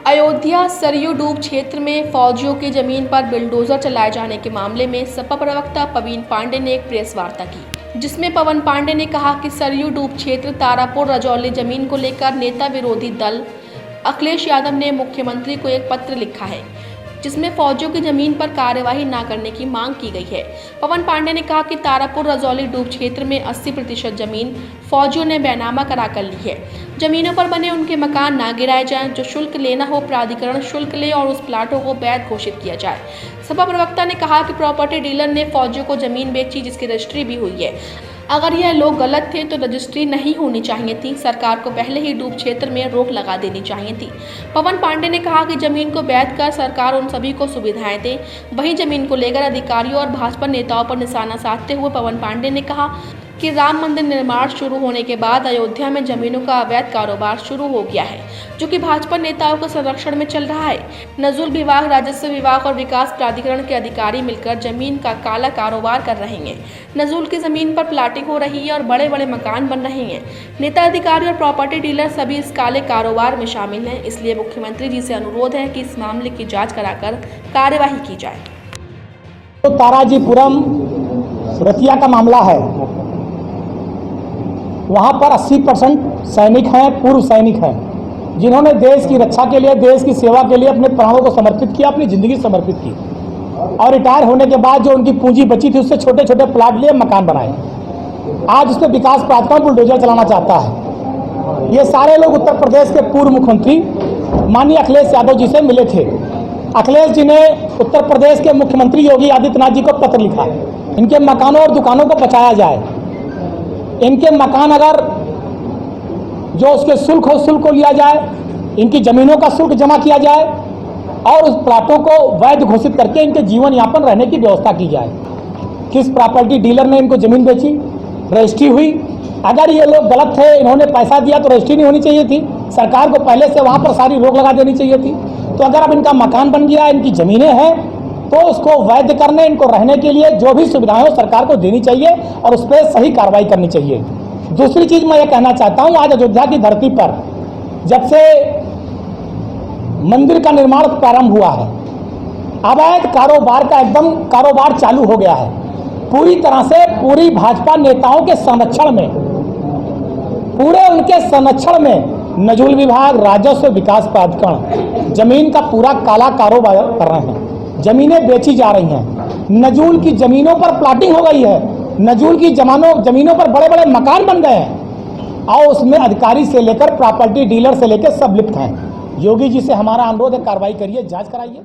अयोध्या सरयू डूब क्षेत्र में फौजियों की जमीन पर बिल्डोजर चलाए जाने के मामले में सपा प्रवक्ता पवन पांडे ने एक प्रेस वार्ता की, जिसमें पवन पांडे ने कहा कि सरयू डूब क्षेत्र तारापुर रजौली जमीन को लेकर नेता विरोधी दल अखिलेश यादव ने मुख्यमंत्री को एक पत्र लिखा है, जिसमें फौजियों की जमीन पर कार्यवाही न करने की मांग की गई है। पवन पांडे ने कहा कि तारापुर रजौली डूब क्षेत्र में 80% जमीन फौजियों ने बैनामा करा कर ली है। जमीनों पर बने उनके मकान ना गिराए जाएं, जो शुल्क लेना हो प्राधिकरण शुल्क ले और उस प्लाटों को वैध घोषित किया जाए। सपा प्रवक्ता ने कहा कि प्रॉपर्टी डीलर ने फौजियों को जमीन बेची, जिसकी रजिस्ट्री भी हुई है। अगर यह लोग गलत थे तो रजिस्ट्री नहीं होनी चाहिए थी। सरकार को पहले ही डूब क्षेत्र में रोक लगा देनी चाहिए थी। पवन पांडे ने कहा कि जमीन को बैठ कर सरकार उन सभी को सुविधाएं दे। वहीं जमीन को लेकर अधिकारियों और भाजपा नेताओं पर निशाना साधते हुए पवन पांडे ने कहा कि राम मंदिर निर्माण शुरू होने के बाद अयोध्या में जमीनों का अवैध कारोबार शुरू हो गया है, जो कि भाजपा नेताओं के संरक्षण में चल रहा है। नजूल विभाग, राजस्व विभाग और विकास प्राधिकरण के अधिकारी मिलकर जमीन का काला कारोबार कर रहे हैं। नजूल की जमीन पर प्लाटिंग हो रही है और बड़े बड़े मकान बन रहे हैं। नेता, अधिकारी और प्रॉपर्टी डीलर सभी इस काले कारोबार में शामिल हैं। इसलिए मुख्यमंत्री जी से अनुरोध है कि इस मामले की जाँच कराकर कार्यवाही की जाए। तो ताराजीपुरम रतिया का मामला है, वहाँ पर 80% सैनिक हैं, पूर्व सैनिक हैं, जिन्होंने देश की रक्षा के लिए, देश की सेवा के लिए अपने प्राणों को समर्पित किया, अपनी ज़िंदगी समर्पित की और रिटायर होने के बाद जो उनकी पूंजी बची थी उससे छोटे छोटे प्लाट लिए मकान बनाए। आज उसमें विकास प्राधिकरण बुलडोजर चलाना चाहता है। ये सारे लोग उत्तर प्रदेश के पूर्व मुख्यमंत्री माननीय अखिलेश यादव जी से मिले थे। अखिलेश जी ने उत्तर प्रदेश के मुख्यमंत्री योगी आदित्यनाथ जी को पत्र लिखा, इनके मकानों और दुकानों को बचाया जाए। इनके मकान अगर जो उसके शुल्क हो शुल्क को लिया जाए, इनकी जमीनों का शुल्क जमा किया जाए और उस प्लाटों को वैध घोषित करके इनके जीवन यापन रहने की व्यवस्था की जाए। किस प्रॉपर्टी डीलर ने इनको जमीन बेची, रजिस्ट्री हुई? अगर ये लोग गलत थे, इन्होंने पैसा दिया तो रजिस्ट्री नहीं होनी चाहिए थी। सरकार को पहले से वहाँ पर सारी रोक लगा देनी चाहिए थी। तो अगर अब इनका मकान बन गया, इनकी ज़मीनें हैं, तो उसको वैध करने, इनको रहने के लिए जो भी सुविधाएं हो सरकार को देनी चाहिए और उस पर सही कार्रवाई करनी चाहिए। दूसरी चीज मैं ये कहना चाहता हूं, आज अयोध्या की धरती पर जब से मंदिर का निर्माण प्रारंभ हुआ है, अवैध कारोबार का एकदम कारोबार चालू हो गया है। पूरी तरह से पूरी भाजपा नेताओं के संरक्षण में, पूरे उनके संरक्षण में नजूल विभाग, राजस्व, विकास प्राधिकरण जमीन का पूरा काला कारोबार कर रहे हैं। जमीनें बेची जा रही हैं। नजूल की जमीनों पर प्लाटिंग हो गई है। नजूल की जमीनों पर बड़े बड़े मकान बन गए हैं और उसमें अधिकारी से लेकर प्रॉपर्टी डीलर से लेकर सब लिप्त हैं। योगी जी से हमारा अनुरोध है, कार्रवाई करिए, जांच कराइए।